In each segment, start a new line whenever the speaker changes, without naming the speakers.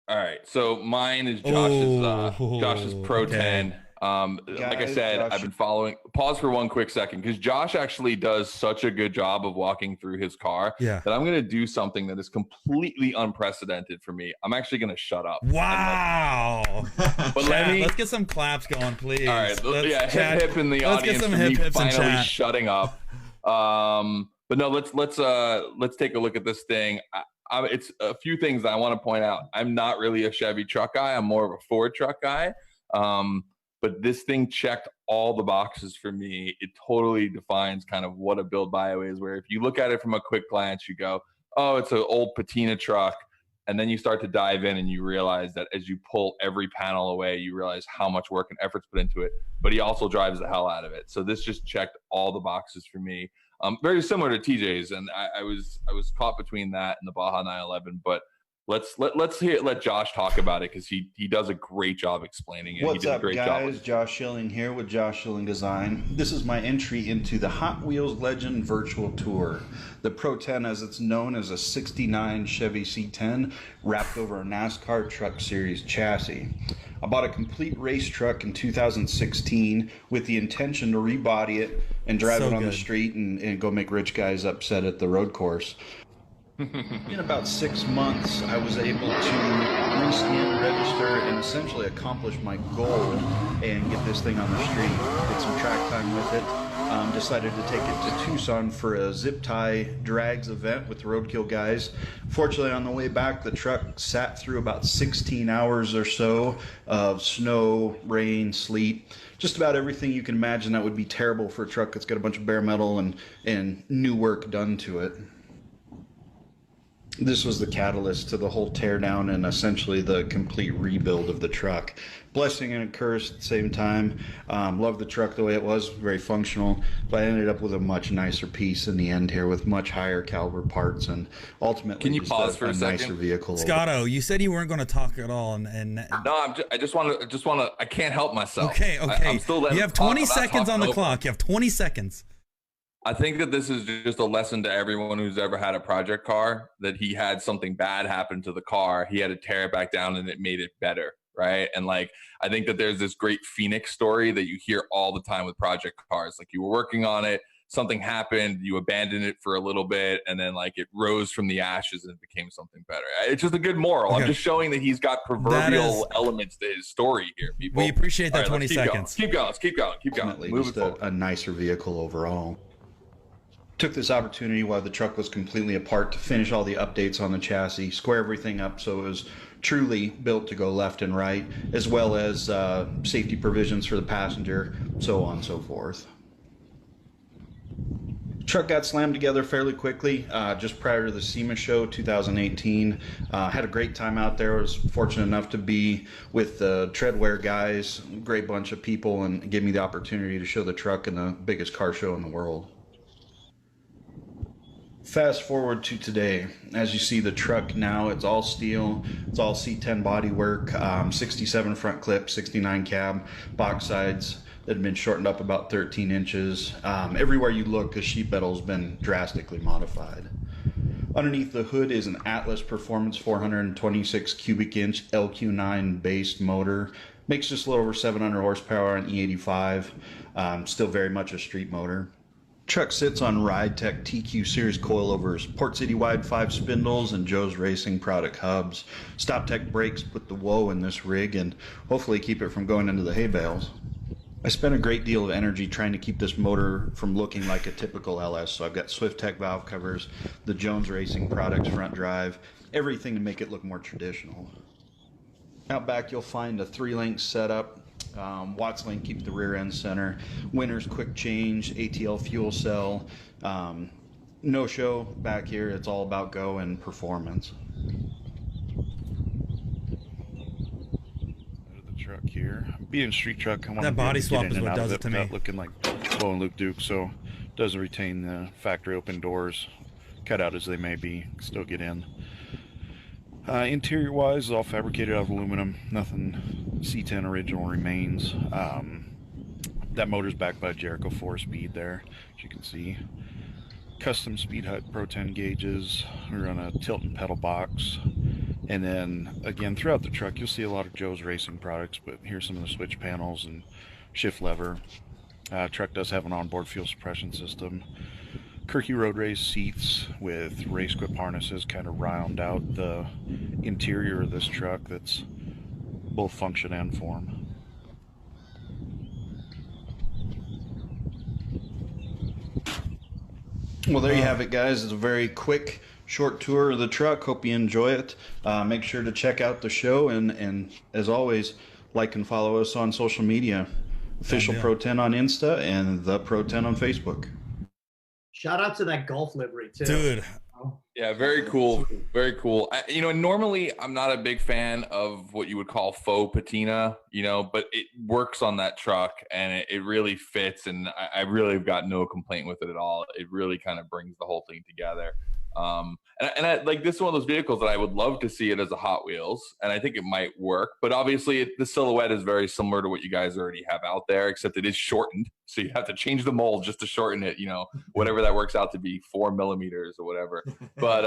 All right, so mine is Josh's
Oh,
Pro
okay.
10. Like I
Guys,
said, I've
Josh,
been following. Pause for one quick second because Josh actually does such a good job of walking through his car
Yeah.
that I'm going to do something that is completely unprecedented for me. I'm actually going to shut up and let him talk.
Wow.
But let
Chat,
me.
let's get some claps going,
All
please.
right,
Let's
yeah, hip
chat.
hip in the
Let's get
audience
some
for
hip
me
hips in
finally
chat.
shutting up. But no, let's take a look at this thing. It's a few things that I want to point out. I'm not really a Chevy truck guy. I'm more of a Ford truck guy. But this thing checked all the boxes for me. It totally defines kind of what a build bio is. Where if you look at it from a quick glance, you go, "Oh, it's an old patina truck." And then you start to dive in and you realize that as you pull every panel away, you realize how much work and effort's put into it. But he also drives the hell out of it. So this just checked all the boxes for me. Very similar to TJ's, and I was caught between that and the Baja 911. But let Josh talk about it because he does a great job explaining it. He
what's
did a
up,
great job.
guys? Josh Schilling here with Josh Schilling Design. This is my entry into the Hot Wheels Legend Virtual Tour. The Pro 10, as it's known, is a 69 Chevy C10 wrapped over a NASCAR Truck Series chassis. I bought a complete race truck in 2016 with the intention to rebody it and drive
So
it on the
good.
street and go make rich guys upset at the road course. In about 6 months, I was able to rescan, register, and essentially accomplish my goal and get this thing on the street. Did some track time with it. Decided to take it to Tucson for a zip tie drags event with the Roadkill guys. Fortunately, on the way back, the truck sat through about 16 hours or so of snow, rain, sleet. Just about everything you can imagine that would be terrible for a truck that's got a bunch of bare metal and new work done to it. This was the catalyst to the whole teardown and essentially the complete rebuild of the truck. Blessing and a curse at the same time. Loved the truck the way it was, very functional, but I ended up with a much nicer piece in the end here with much higher caliber parts and ultimately
Can you
just
pause for a
nicer
second?
vehicle.
Scotto, you said you weren't going to talk at all, and
No, I just want to. I can't help myself.
okay,
I'm
okay.
still letting
You
him
have
talk.
20
I'm not
seconds on
talking
the
over him.
clock. You have 20 seconds.
I think that this is just a lesson to everyone who's ever had a project car that he had something bad happen to the car. He had to tear it back down and it made it better. Right. And like, I think that there's this great Phoenix story that you hear all the time with project cars. Like you were working on it, something happened, you abandoned it for a little bit, and then like it rose from the ashes and became something better. It's just a good moral. I'm
Okay.
just showing that he's got
That is,
proverbial elements to his story here, people.
we appreciate
All
that
right, let's
20
keep going.
seconds.
Keep going. Let's keep going. Keep going.
Ultimately,
Moving
just
forward.
a nicer vehicle overall. Took this opportunity while the truck was completely apart to finish all the updates on the chassis, square everything up so it was truly built to go left and right, as well as safety provisions for the passenger, so on and so forth. Truck got slammed together fairly quickly, just prior to the SEMA show 2018. Had a great time out there. I was fortunate enough to be with the Treadwear guys, great bunch of people, and gave me the opportunity to show the truck in the biggest car show in the world. Fast forward to today. As you see, the truck now, it's all steel, it's all C10 bodywork, 67 front clip, 69 cab, box sides that have been shortened up about 13 inches. Everywhere you look, the sheet metal's been drastically modified. Underneath the hood is an Atlas Performance 426 cubic inch LQ9 based motor. Makes just a little over 700 horsepower on E85. Still very much a street motor. Truck sits on RideTech TQ Series coilovers, Port City Wide 5 spindles, and Joe's Racing product hubs. StopTech brakes put the whoa in this rig and hopefully keep it from going into the hay bales. I spent a great deal of energy trying to keep this motor from looking like a typical LS, so I've got SwiftTech valve covers, the Jones Racing products front drive, everything to make it look more traditional. Out back you'll find a 3-link setup. Watts link keeps the rear end center. Winner's quick change, ATL fuel cell. No show back here. It's all about go and performance.
The truck here, being street truck, I want
That
to be able
body
to
swap
get
is
in and
what
out
does
of
it to
without
me.
looking like Bo and Luke Duke. So does retain the factory open doors, cut out as they may be, still get in. Interior wise, all fabricated out of aluminum. Nothing C10 original remains. That motor's backed by Jericho 4-speed there, as you can see. Custom Speed Hut Pro 10 gauges. We run a tilt and pedal box. And then again, throughout the truck, you'll see a lot of Joe's Racing products, but here's some of the switch panels and shift lever. Truck does have an onboard fuel suppression system. Kirky road race seats with race grip harnesses kind of round out the interior of this truck that's both function and form.
Well, there you have it, guys. It's a very quick, short tour of the truck. Hope you enjoy it. Make sure to check out the show, and as always, like and follow us on social media. Official Pro 10 on Insta and the Pro 10 on Facebook.
Shout out to that golf livery too,
Dude.
Yeah, very cool. Very cool. Normally I'm not a big fan of what you would call faux patina, but it works on that truck and it really fits. And I really have got no complaint with it at all. It really kind of brings the whole thing together. And I, like, this is one of those vehicles that I would love to see it as a Hot Wheels, and I think it might work. But obviously, the silhouette is very similar to what you guys already have out there, except it is shortened, so you have to change the mold just to shorten it. Whatever that works out to be, 4 millimeters or whatever. But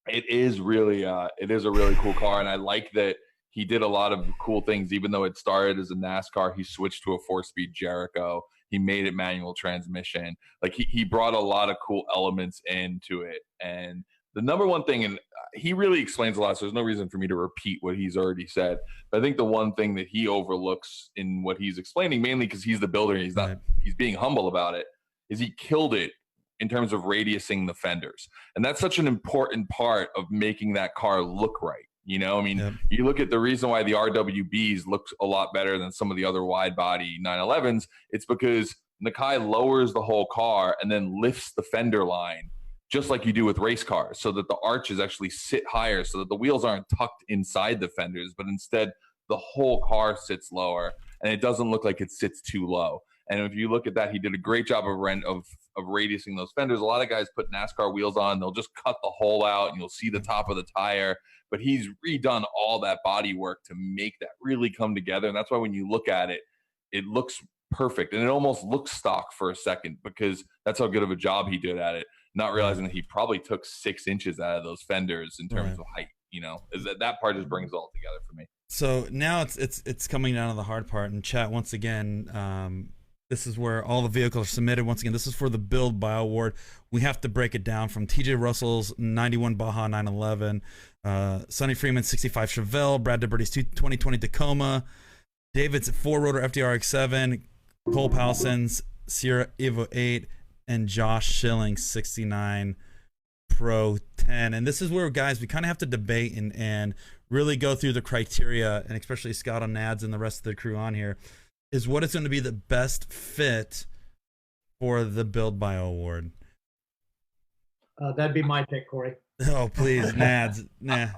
it is really, it is a really cool car, and I like that he did a lot of cool things. Even though it started as a NASCAR, he switched to a 4-speed Jericho. He made it manual transmission. Like he brought a lot of cool elements into it. And the number one thing, and he really explains a lot, so there's no reason for me to repeat what he's already said. But I think the one thing that he overlooks in what he's explaining, mainly because he's the builder, and he's being humble about it, is he killed it in terms of radiusing the fenders. And that's such an important part of making that car look right. You look at the reason why the RWBs look a lot better than some of the other wide body 911s. It's because Nakai lowers the whole car and then lifts the fender line, just like you do with race cars, so that the arches actually sit higher, so that the wheels aren't tucked inside the fenders, but instead the whole car sits lower, and it doesn't look like it sits too low. And if you look at that, he did a great job of radiusing those fenders. A lot of guys put NASCAR wheels on, they'll just cut the hole out, and you'll see the top of the tire. But he's redone all that body work to make that really come together. And that's why when you look at it, it looks perfect. And it almost looks stock for a second, because that's how good of a job he did at it, not realizing that he probably took 6 inches out of those fenders in terms of height. Is that part just brings it all together for me.
So now it's coming down to the hard part. And chat, once again, this is where all the vehicles are submitted. Once again, this is for the Build Buy Award. We have to break it down from TJ Russell's 91 Baja 911, Sonny Freeman's 65 Chevelle, Brad DeBerti's 2020 Tacoma, David's 4-rotor FDR X7, Cole Powelson's Sierra Evo 8, and Josh Schilling's 69 Pro 10. And this is where, guys, we kind of have to debate and really go through the criteria, and especially Scott on Nads and the rest of the crew on here, is what is going to be the best fit for the Build Buy Award.
That'd be my pick, Corey.
Oh, please, Nads. Nah.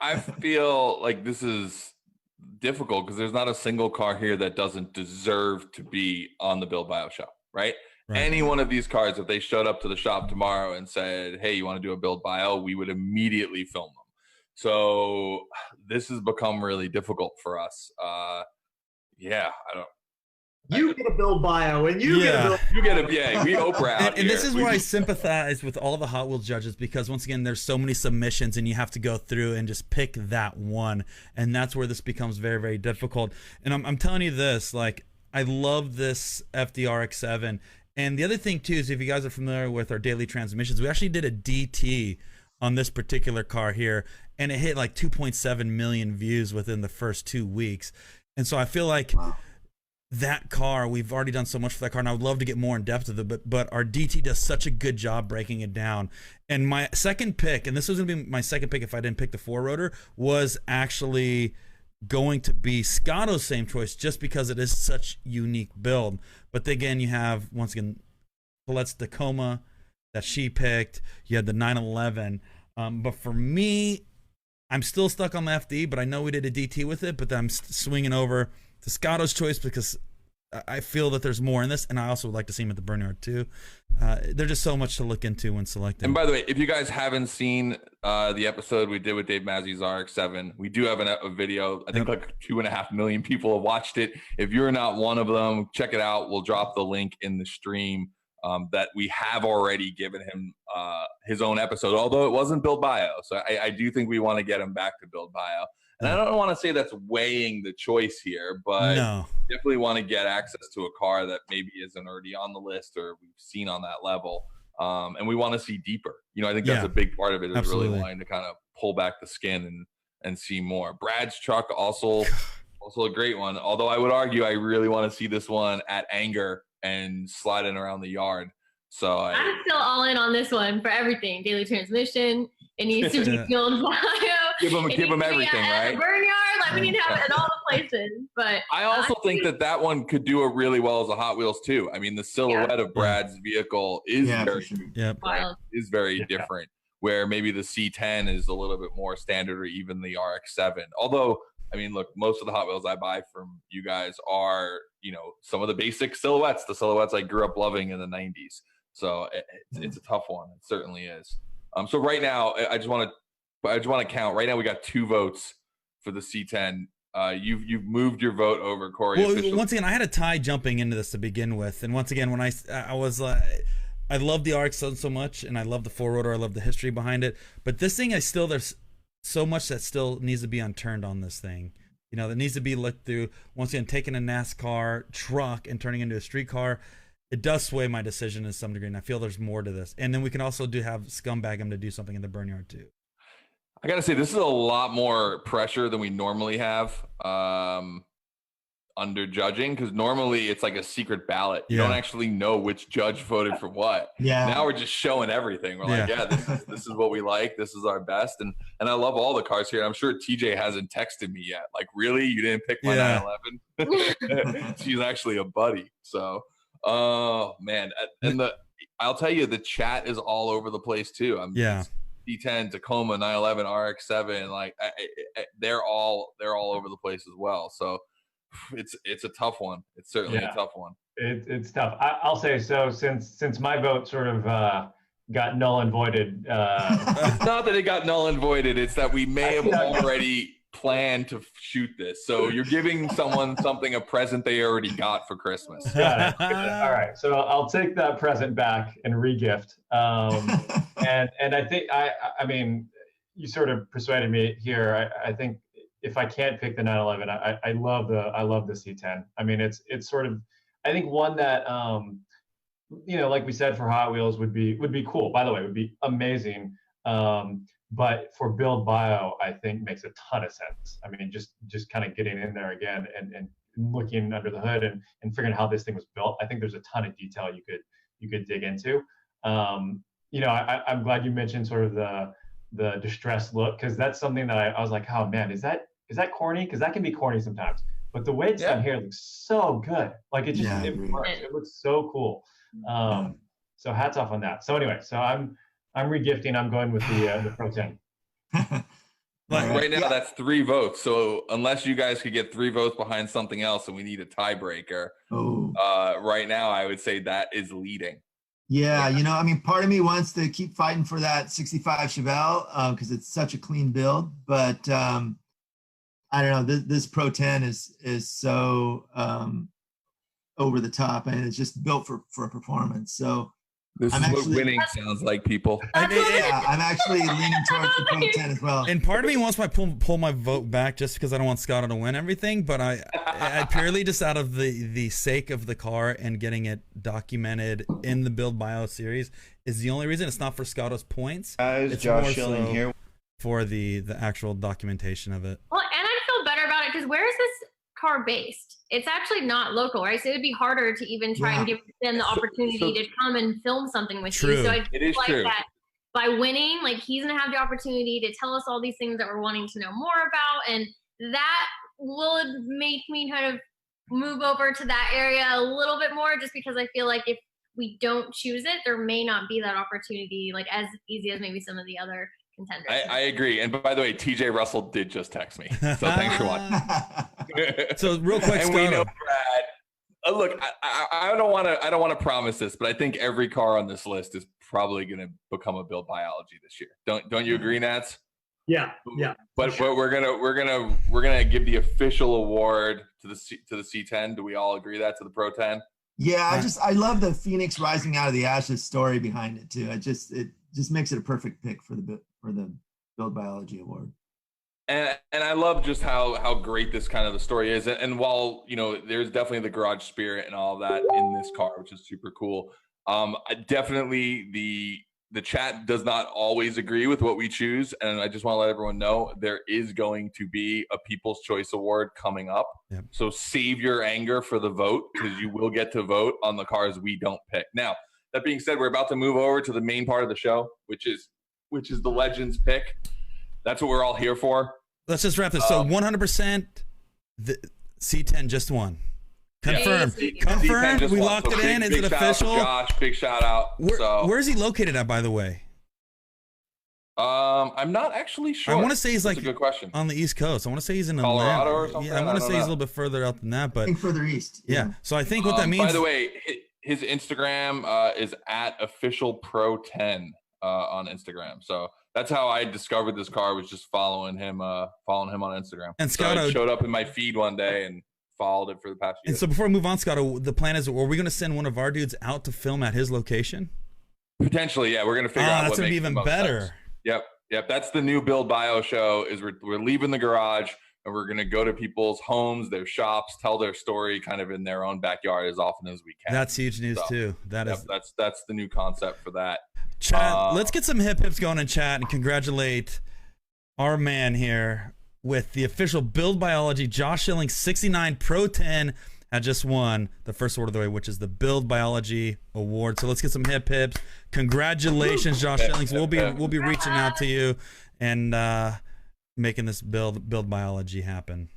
I feel like this is difficult because there's not a single car here that doesn't deserve to be on the Build Buy show, right? Any one of these cars, if they showed up to the shop tomorrow and said, hey, you want to do a Build Buy, we would immediately film them. So this has become really difficult for us. Yeah, I don't.
You get a Build Bio, and you get a Build.
You get a we Oprah out
and this is where I sympathize with all the Hot Wheels judges, because once again, there's so many submissions, and you have to go through and just pick that one, and that's where this becomes very, very difficult. And I'm telling you this, like, I love this FDR X7, and the other thing too is, if you guys are familiar with our daily transmissions, we actually did a DT on this particular car here, and it hit like 2.7 million views within the first 2 weeks. And so I feel like that car, we've already done so much for that car, and I would love to get more in depth with it, but our DT does such a good job breaking it down. And my second pick, and this was going to be my second pick if I didn't pick the 4-rotor, was actually going to be Scotto's same choice, just because it is such unique build. But again, you have, once again, Colette's Tacoma that she picked. You had the 911. But for me, I'm still stuck on the FD, but I know we did a DT with it, but I'm swinging over to Scotto's choice because I feel that there's more in this, and I also would like to see him at the Burnyard too. There's just so much to look into when selecting.
And by the way, if you guys haven't seen the episode we did with Dave Mazzy's RX-7, we do have a video. I think like 2.5 million people have watched it. If you're not one of them, check it out. We'll drop the link in the stream. that we have already given him his own episode, although it wasn't Build Bio. So I do think we want to get him back to Build Bio. And I don't want to say that's weighing the choice here, but definitely want to get access to a car that maybe isn't already on the list or we've seen on that level. And we want to see deeper. I think that's a big part of it, is really wanting to kind of pull back the skin and see more. Brad's truck also a great one. Although I would argue I really want to see this one at Anger and sliding around the yard. So
I'm still all in on this one for everything. Daily transmission. It needs to be Build Bio.
Give them everything, right?
Burn yard, like we need to have it in all the places. But
I also think that one could do it really well as a Hot Wheels too. I mean, the silhouette of Brad's vehicle is very different. Where maybe the C10 is a little bit more standard, or even the RX-7. Although, I mean, look, most of the Hot Wheels I buy from you guys are, some of the basic silhouettes, the silhouettes I grew up loving in the 90s. So it's a tough one. It certainly is. So right now, I just want to count. Right now, we got 2 votes for the C10. You've moved your vote over, Corey.
Well, once again, I had a tie jumping into this to begin with, and once again, when I was I love the RX-7 so much, and I love the 4-rotor. I love the history behind it. But this thing, there's so much that still needs to be unturned on this thing. That needs to be looked through. Once again, taking a NASCAR truck and turning it into a street car, it does sway my decision to some degree, and I feel there's more to this. And then we can also have Scumbag him to do something in the Burnyard too.
I gotta say, this is a lot more pressure than we normally have under judging, because normally it's like a secret ballot. You don't actually know which judge voted for what. Now we're just showing everything. We're like, this is what we like. This is our best. And I love all the cars here. I'm sure TJ hasn't texted me yet. Like, really? You didn't pick my 911? She's actually a buddy. So, oh man. And I'll tell you, the chat is all over the place too. D10, Tacoma, 911, RX-7, like they're all over the place as well. So it's a tough one. It's certainly a tough one.
It's tough. I'll say so. Since my vote sort of got null and voided.
It's not that it got null and voided. It's that we may have already planned to shoot this. So you're giving someone a present they already got for Christmas.
Got it. All right. So I'll take that present back and regift. And I think I mean, you sort of persuaded me here. I think if I can't pick the 911, I love the C10. I mean, it's sort of, I think one that like we said, for Hot Wheels would be cool. By the way, would be amazing. But for Build Bio, I think makes a ton of sense. I mean, just kind of getting in there again and looking under the hood and figuring out how this thing was built. I think there's a ton of detail you could dig into. I'm glad you mentioned sort of the distressed look, because that's something that I was like, oh man, is that corny? Because that can be corny sometimes. But the way it's done here looks so good. Like it just it works. It looks so cool. So hats off on that. So anyway, so I'm regifting. I'm going with the Pro 10.
Right now, that's 3 votes. So unless you guys could get 3 votes behind something else, and we need a tiebreaker, right now I would say that is leading.
Yeah, I mean, part of me wants to keep fighting for that 65 Chevelle because it's such a clean build. But I don't know. This Pro 10 is so over the top, and it's just built for performance. So
this is what winning sounds like, people.
I'm actually leaning towards the Pro 10 as well.
And part of me wants to pull my vote back just because I don't want Scotto to win everything, but I purely just out of the sake of the car and getting it documented in the Build Bio series is the only reason. It's not for Scotto's points.
Guys,
it's
Josh Schilling here.
For the actual documentation of it.
Well, and I feel better about it because where is this car based? It's actually not local, right? So it would be harder to even try and give them the opportunity to come and film something with you. So I feel like that by winning, like he's gonna have the opportunity to tell us all these things that we're wanting to know more about, and that will make me kind of move over to that area a little bit more, just because I feel like if we don't choose it, there may not be that opportunity like as easy as maybe some of the other contenders.
I agree. And by the way, TJ Russell did just text me. So thanks for watching.
So real quick,
and we know Brad. Look, I don't want to promise this, but I think every car on this list is probably going to become a Build Biology this year. Don't you agree, Nats?
Yeah.
But we're gonna give the official award to the C10. Do we all agree that to the Pro 10?
Yeah, I love the Phoenix rising out of the ashes story behind it too. It just makes it a perfect pick for the Build Biology Award.
And I love just how great this kind of the story is. And while, you know, there's definitely the garage spirit and all that in this car, which is super cool. Definitely the chat does not always agree with what we choose. And I just want to let everyone know there is going to be a People's Choice Award coming up.
Yep.
So save your anger for the vote, because you will get to vote on the cars we don't pick. Now, that being said, we're about to move over to the main part of the show, which is the Legends pick. That's what we're all here for.
Let's just wrap this. So 100% the C10 just won. Confirmed. Confirmed. We locked it in. Is it official?
Josh, big shout out.
Where is he located at, by the way?
I'm not actually sure.
I want to say he's
That's a good question.
on the East Coast. I want to say he's in
Colorado
Atlanta.
or something.
Yeah, I want to say he's a little bit further out than that, but
I think further east.
yeah. So I think what that means.
By the way, his Instagram is at officialpro10 on Instagram. So that's how I discovered this car, was just following him on Instagram.
And Scott
showed up in my feed one day and followed it for the past year.
And so before we move on, Scott, the plan is, are we going to send one of our dudes out to film at his location?
Potentially, yeah. We're going to figure out
that's
what
going to
makes
be even
the most
better.
sense. Yep. That's the new Build Bio show. Is we're leaving the garage and we're going to go to people's homes, their shops, tell their story kind of in their own backyard as often as we can.
That's huge news too. That's
the new concept for that.
Chat, let's get some hip hips going in chat and congratulate our man here with the official Build Biology Josh Schilling 69 Pro 10 had just won the first award of the way, which is the Build Biology Award. So let's get some hip hips. Congratulations, Josh Schillings. We'll be reaching out to you and making this build biology happen.